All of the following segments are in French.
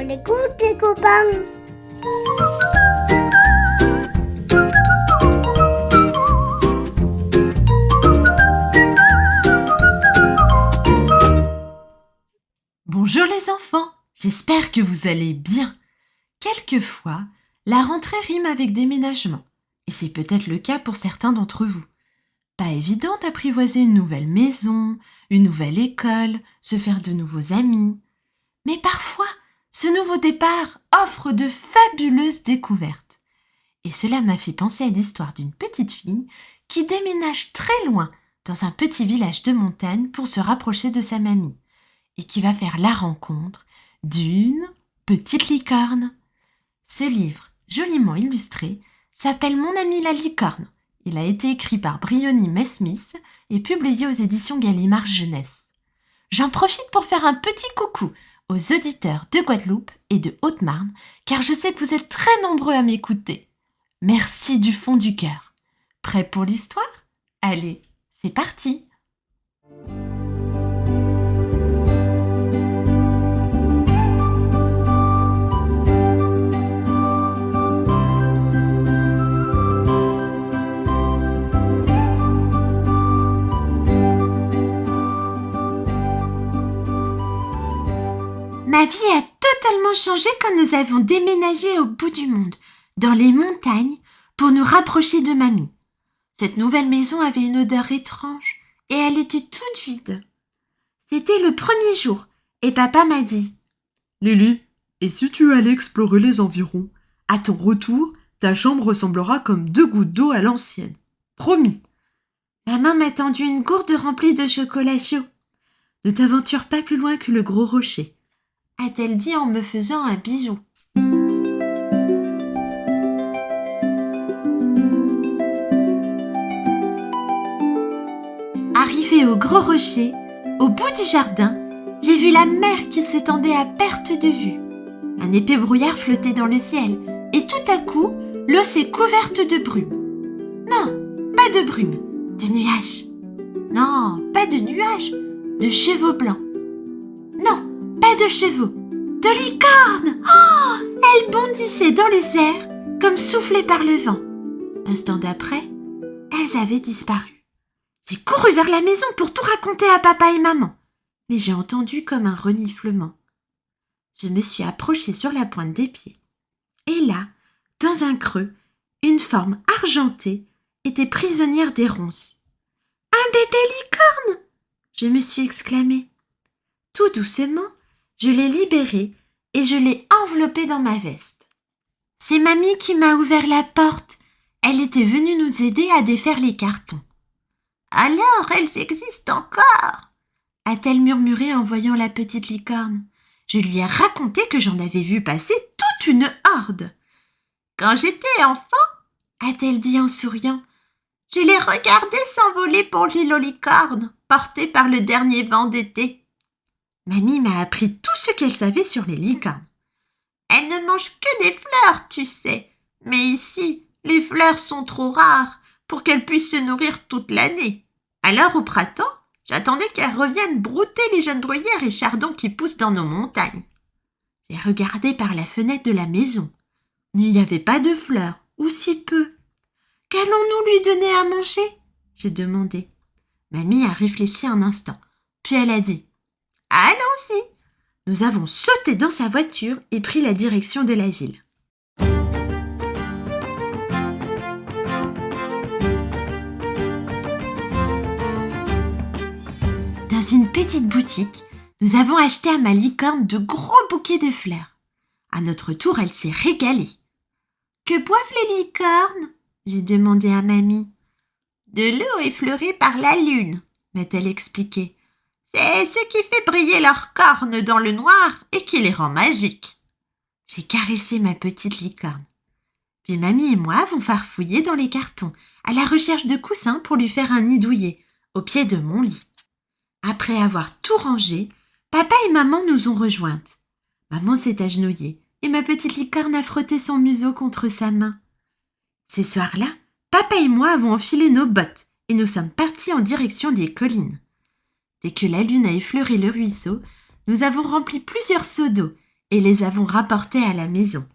Bonne écoute les copains. Bonjour les enfants, j'espère que vous allez bien. Quelquefois, la rentrée rime avec déménagement, et c'est peut-être le cas pour certains d'entre vous. Pas évident d'apprivoiser une nouvelle maison, une nouvelle école, se faire de nouveaux amis. Mais parfois, ce nouveau départ offre de fabuleuses découvertes. Et cela m'a fait penser à l'histoire d'une petite fille qui déménage très loin dans un petit village de montagne pour se rapprocher de sa mamie et qui va faire la rencontre d'une petite licorne. Ce livre, joliment illustré, s'appelle Mon ami la licorne. Il a été écrit par Briony Maysmith et publié aux éditions Gallimard Jeunesse. J'en profite pour faire un petit coucou aux auditeurs de Guadeloupe et de Haute-Marne, car je sais que vous êtes très nombreux à m'écouter. Merci du fond du cœur. Prêts pour l'histoire ? Allez, c'est parti ! Ma vie a totalement changé quand nous avons déménagé au bout du monde, dans les montagnes, pour nous rapprocher de mamie. Cette nouvelle maison avait une odeur étrange et elle était toute vide. C'était le premier jour et papa m'a dit « Lily, et si tu allais explorer les environs, à ton retour, ta chambre ressemblera comme 2 gouttes d'eau à l'ancienne. Promis !» Maman m'a tendu une gourde remplie de chocolat chaud. « Ne t'aventure pas plus loin que le gros rocher. » a-t-elle dit en me faisant un bisou. Arrivée au gros rocher, au bout du jardin, j'ai vu la mer qui s'étendait à perte de vue. Un épais brouillard flottait dans le ciel et tout à coup, l'eau s'est couverte de brume. Non, pas de brume, de nuages. Non, pas de nuages, de chevaux blancs. Non, pas de chevaux, de licornes. Oh, elles bondissaient dans les airs comme soufflées par le vent. L'instant d'après, elles avaient disparu. J'ai couru vers la maison pour tout raconter à papa et maman, mais j'ai entendu comme un reniflement. Je me suis approchée sur la pointe des pieds. Et là, dans un creux, une forme argentée était prisonnière des ronces. « Un bébé licorne !» je me suis exclamée. Tout doucement, je l'ai libérée et je l'ai enveloppée dans ma veste. C'est mamie qui m'a ouvert la porte. Elle était venue nous aider à défaire les cartons. « Alors, elles existent encore !» a-t-elle murmuré en voyant la petite licorne. Je lui ai raconté que j'en avais vu passer toute une horde. « Quand j'étais enfant, » a-t-elle dit en souriant, « je les regardais s'envoler pour l'île aux licornes, portées par le dernier vent d'été. » Mamie m'a appris tout ce qu'elle savait sur les licornes. Elles ne mangent que des fleurs, tu sais. Mais ici, les fleurs sont trop rares pour qu'elles puissent se nourrir toute l'année. Alors au printemps, j'attendais qu'elles reviennent brouter les jeunes bruyères et chardons qui poussent dans nos montagnes. J'ai regardé par la fenêtre de la maison. Il n'y avait pas de fleurs, ou si peu. Qu'allons-nous lui donner à manger ? J'ai demandé. Mamie a réfléchi un instant, puis elle a dit « Allons-y !» Nous avons sauté dans sa voiture et pris la direction de la ville. Dans une petite boutique, nous avons acheté à ma licorne de gros bouquets de fleurs. À notre tour, elle s'est régalée. « Que boivent les licornes ?» j'ai demandé à mamie. « De l'eau effleurée par la lune » m'a-t-elle expliqué. C'est ce qui fait briller leurs cornes dans le noir et qui les rend magiques. J'ai caressé ma petite licorne. Puis mamie et moi avons farfouillé dans les cartons, à la recherche de coussins pour lui faire un nid douillet, au pied de mon lit. Après avoir tout rangé, papa et maman nous ont rejointes. Maman s'est agenouillée et ma petite licorne a frotté son museau contre sa main. Ce soir-là, papa et moi avons enfilé nos bottes et nous sommes partis en direction des collines. Dès que la lune a effleuré le ruisseau, nous avons rempli plusieurs seaux d'eau et les avons rapportés à la maison.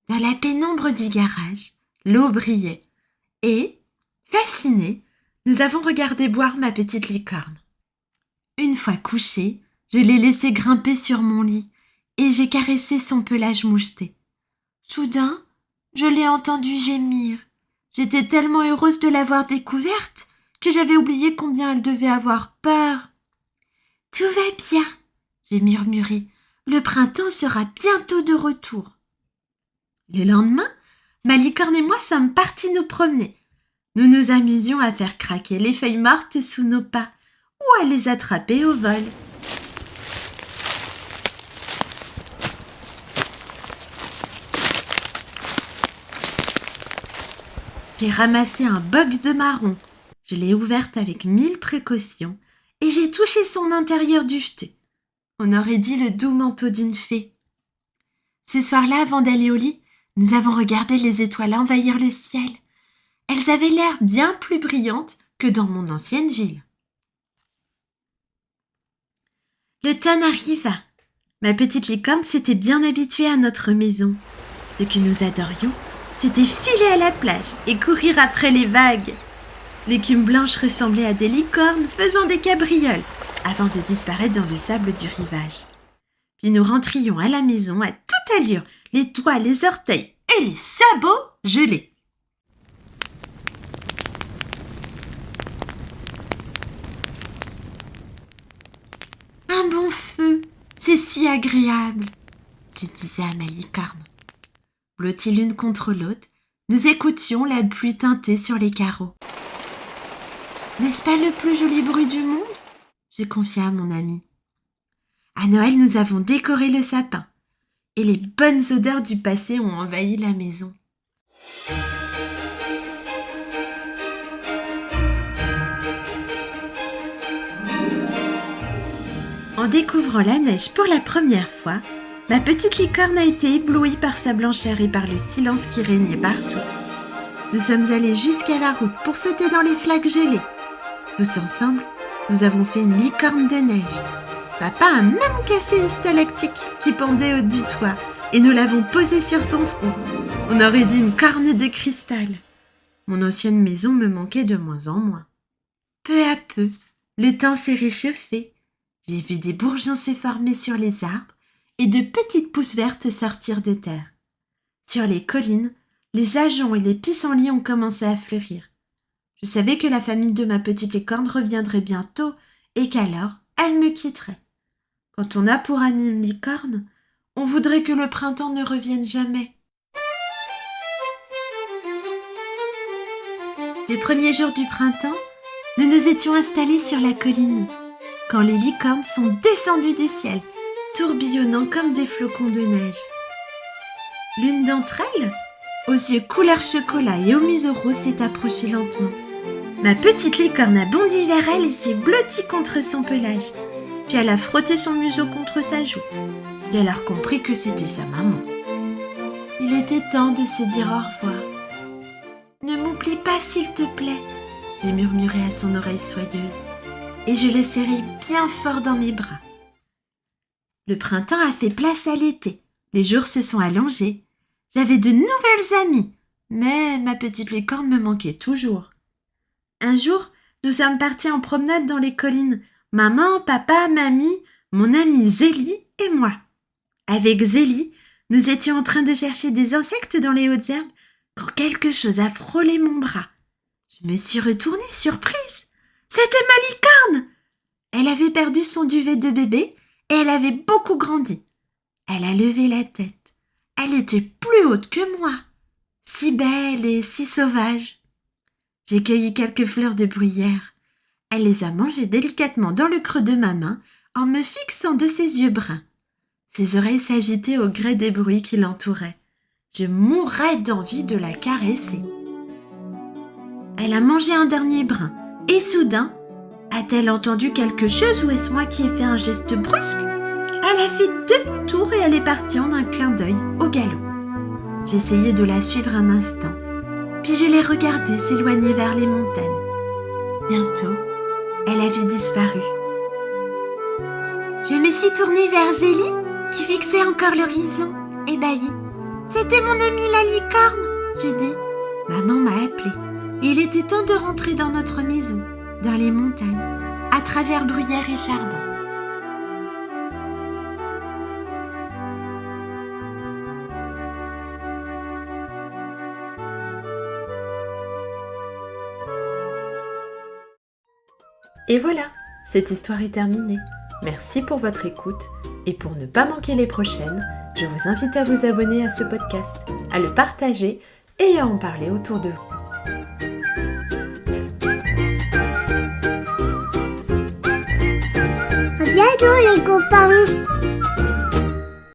Dans la pénombre du garage, l'eau brillait et, fascinés, nous avons regardé boire ma petite licorne. Une fois couchée, je l'ai laissée grimper sur mon lit et j'ai caressé son pelage moucheté. Soudain, je l'ai entendue gémir. J'étais tellement heureuse de l'avoir découverte que j'avais oublié combien elle devait avoir peur. « Tout va bien », j'ai murmuré. « Le printemps sera bientôt de retour. » Le lendemain, ma licorne et moi sommes partis nous promener. Nous nous amusions à faire craquer les feuilles mortes sous nos pas ou à les attraper au vol. J'ai ramassé un boc de marron. Je l'ai ouverte avec 1000 précautions et j'ai touché son intérieur duveteux. On aurait dit le doux manteau d'une fée. Ce soir-là, avant d'aller au lit, nous avons regardé les étoiles envahir le ciel. Elles avaient l'air bien plus brillantes que dans mon ancienne ville. L'automne arriva. Ma petite licorne s'était bien habituée à notre maison. Ce que nous adorions, c'était filer à la plage et courir après les vagues. L'écume blanche ressemblait à des licornes faisant des cabrioles avant de disparaître dans le sable du rivage. Puis nous rentrions à la maison à toute allure, les doigts, les orteils et les sabots gelés. Un bon feu, c'est si agréable, je disais à ma licorne. Blottis l'une contre l'autre, nous écoutions la pluie teinter sur les carreaux. N'est-ce pas le plus joli bruit du monde ? J'ai confié à mon ami. À Noël, nous avons décoré le sapin et les bonnes odeurs du passé ont envahi la maison. En découvrant la neige pour la première fois, ma petite licorne a été éblouie par sa blancheur et par le silence qui régnait partout. Nous sommes allés jusqu'à la route pour sauter dans les flaques gelées. Tous ensemble, nous avons fait une licorne de neige. Papa a même cassé une stalactique qui pendait au du toit et nous l'avons posée sur son front. On aurait dit une corne de cristal. Mon ancienne maison me manquait de moins en moins. Peu à peu, le temps s'est réchauffé. J'ai vu des bourgeons se former sur les arbres et de petites pousses vertes sortir de terre. Sur les collines, les ajoncs et les pissenlits ont commencé à fleurir. Je savais que la famille de ma petite licorne reviendrait bientôt et qu'alors, elle me quitterait. Quand on a pour amie une licorne, on voudrait que le printemps ne revienne jamais. Les premiers jours du printemps, nous nous étions installés sur la colline, quand les licornes sont descendues du ciel, tourbillonnant comme des flocons de neige. L'une d'entre elles, aux yeux couleur chocolat et au museau rose, s'est approchée lentement. Ma petite licorne a bondi vers elle et s'est blottie contre son pelage. Puis elle a frotté son museau contre sa joue. Et elle a compris que c'était sa maman. Il était temps de se dire au revoir. « Ne m'oublie pas, s'il te plaît », j'ai murmuré à son oreille soyeuse. Et je l'ai serré bien fort dans mes bras. Le printemps a fait place à l'été. Les jours se sont allongés. J'avais de nouvelles amies, mais ma petite licorne me manquait toujours. Un jour, nous sommes partis en promenade dans les collines. Maman, papa, mamie, mon amie Zélie et moi. Avec Zélie, nous étions en train de chercher des insectes dans les hautes herbes quand quelque chose a frôlé mon bras. Je me suis retournée surprise. C'était ma licorne! Elle avait perdu son duvet de bébé et elle avait beaucoup grandi. Elle a levé la tête. Elle était plus haute que moi, si belle et si sauvage. J'ai cueilli quelques fleurs de bruyère. Elle les a mangées délicatement dans le creux de ma main en me fixant de ses yeux bruns. Ses oreilles s'agitaient au gré des bruits qui l'entouraient. Je mourais d'envie de la caresser. Elle a mangé un dernier brin et soudain, a-t-elle entendu quelque chose ou est-ce moi qui ai fait un geste brusque? Elle a fait demi-tour et elle est partie en un clin d'œil au galop. J'ai essayé de la suivre un instant, puis je l'ai regardée s'éloigner vers les montagnes. Bientôt, elle avait disparu. Je me suis tournée vers Zélie qui fixait encore l'horizon, ébahi. C'était mon ami la licorne, j'ai dit. Maman m'a appelée. Il était temps de rentrer dans notre maison, dans les montagnes, à travers bruyères et chardons. Et voilà, cette histoire est terminée. Merci pour votre écoute et pour ne pas manquer les prochaines, je vous invite à vous abonner à ce podcast, à le partager et à en parler autour de vous. À bientôt les copains!